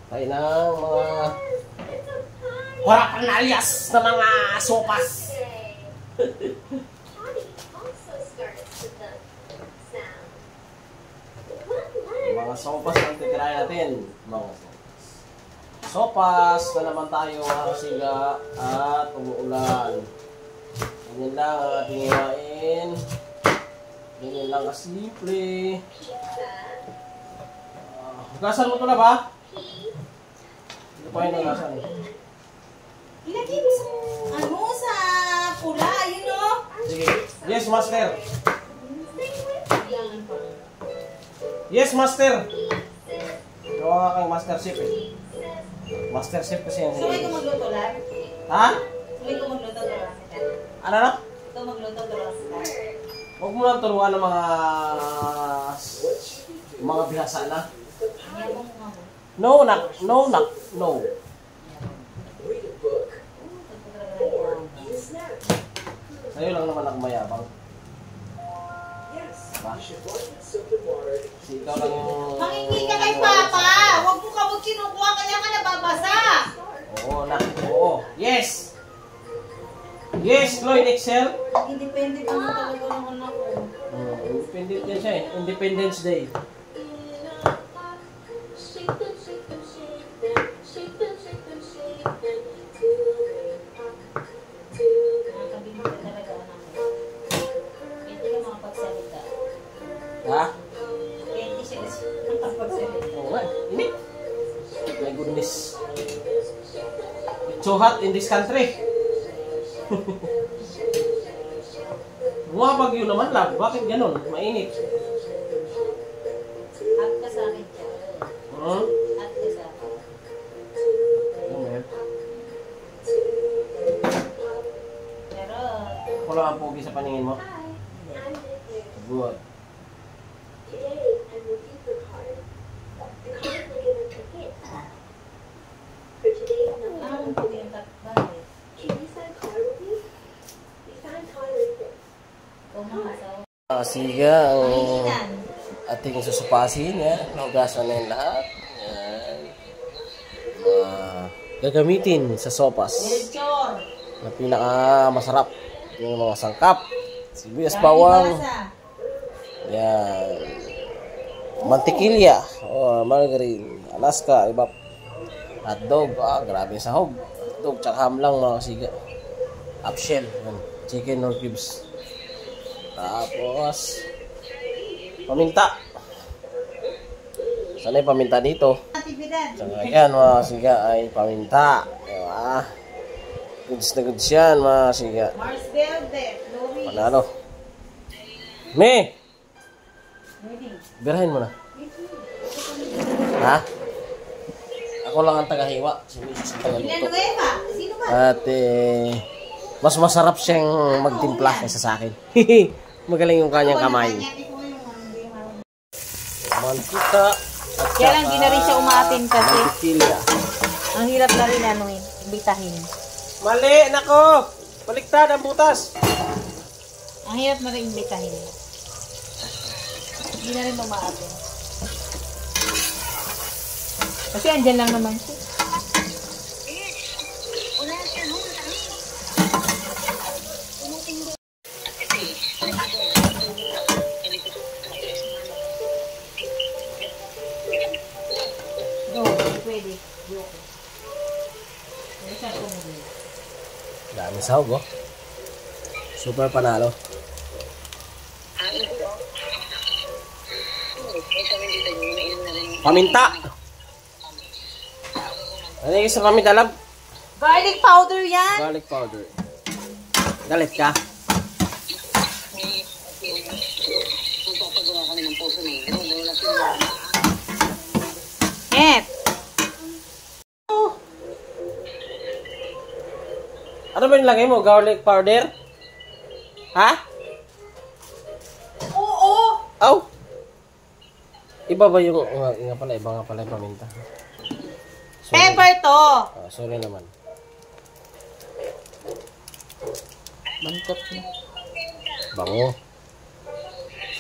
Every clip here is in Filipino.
Tayo ng mga paraphernalyas na mga sopas. Mga sopas ang titirahin natin. Mga sopas na naman tayo mga kasiga at umuulan. Ganyan lang ang ating iwain. Ganyan lang kasimple. Hugasan mo ito na ba? Ito pa yung hugasan. Ilagay mo sa pula, yun o. Sige. Yes, master. Yes, master. Gawa nga kang master chef eh. Master chef kasi yan. So, may kumagluto lang? Ha? May kumagluto lang? Ano na? Ito magluto lang sila. Huwag mo lang turuan ng mga bihasa na. No. Sa'yo lang naman ako mayabang. Kasi ikaw lang yung... Mangingi ka kay Papa! Huwag mo kabog kinukuha, kaya ka nababasa! Oo, oo. Yes! Yes, Lloyd Excel. Independent naman talaga ng anak ko. Independent yan siya eh. Independence Day. Ha? Oo nga, init. My goodness. It's so hot in this country. Mga bagyo naman lang. Bakit ganun? Mainit. At ka sa akin siya. At ka sa akin. Pero... Ako lang ang pogi sa paningin mo? Good. Sige ang ating susupasin yan. Naugasan na yung lahat. Yan. Gagamitin sa sopas na pinaka masarap yung mga sangkap, sibuyas, bawang, yan, mantikilya o margarine, Alaska, iba, hotdog, grabe yung sahog, hotdog, tsaka ham lang mga kasiga, half shell, chicken or cubes. Tapos paminta. Sana yung paminta dito. Saka yan mga siga ay paminta. Diba? Goods na goods yan mga siga. Panalo. Me! Birahin mo na. Ha? Ako lang ang tagahiwa. Si Mrs. ang tagaluto. At mas masarap siyang magtimpla kaysa sa akin. Magaling yung kanyang kamay. Mantika. Kaya lang di na rin siya umaatin kasi. Mantikilya. Ang hirap na rin bitahin. Mali, nako. Baliktad ang butas. Ang hirap na rin bitahin. Hindi na rin umaatin. Kasi andyan lang naman siya. Dami sahog, oh. Super panalo. Paminta. Ano yung sa paminta, lab? Garlic powder yan. Garlic powder. Galit ka? Ano ba yung lagay mo? Garlic powder? Ha? Oo. Oh! Iba ba yung... Iba nga pala yung paminta. Sorry. Pepper to. Sorry naman. Bantot na. Bango.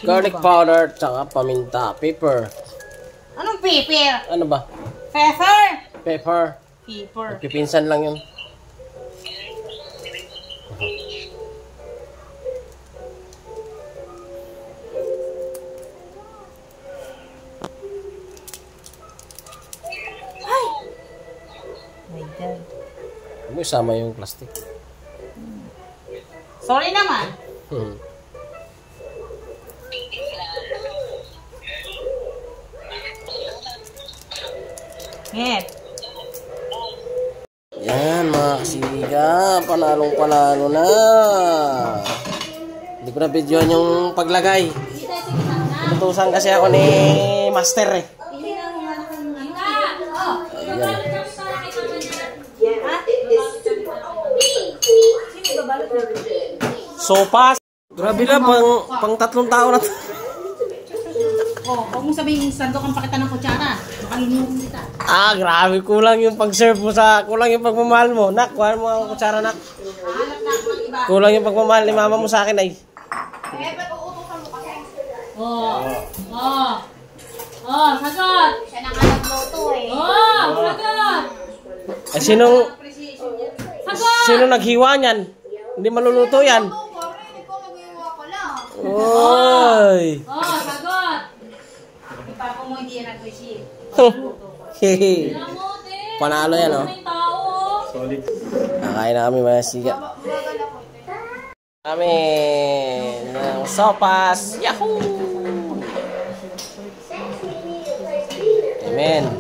Garlic powder, tsaka paminta. Pepper. Anong pepper? Ano ba? Pepper. Pepper. Pepper. Pipinsan lang yun. My God. Huwag mo isama yung plastic. Sorry naman. Ngit. Yan mga kasiga, panalong-panalo na. Hindi ko na videoan yung paglagay. Inutusan kasi ako ni Master eh. Ayan. Sopas. Grabe na, pang 3 tao na to. Oh, huwag mo sabihin sandok ang pakita ng kutsara. Makalimutan kita. Ah, grabe. Kulang yung pag-serve mo kulang yung pagmamahal mo. Nak, kuhaan mo ang kutsara, nak. Hanap na ako ng iba. Kulang yung pagmamahal ni mama mo sa akin ay. Ba't uutusan mo kasi? Oh, sagot! Siya na nga nagluto eh. Oh, sagot! Eh, sinong naghiwa niyan? Hindi maluluto yan. Oy! Oh, sagot! Papa mo hindi yan nag-receive. Hehe. Panalo yan, oh. Solid. Nakain na kami mga siga. Kami ng sopas. Yahoo! Amen.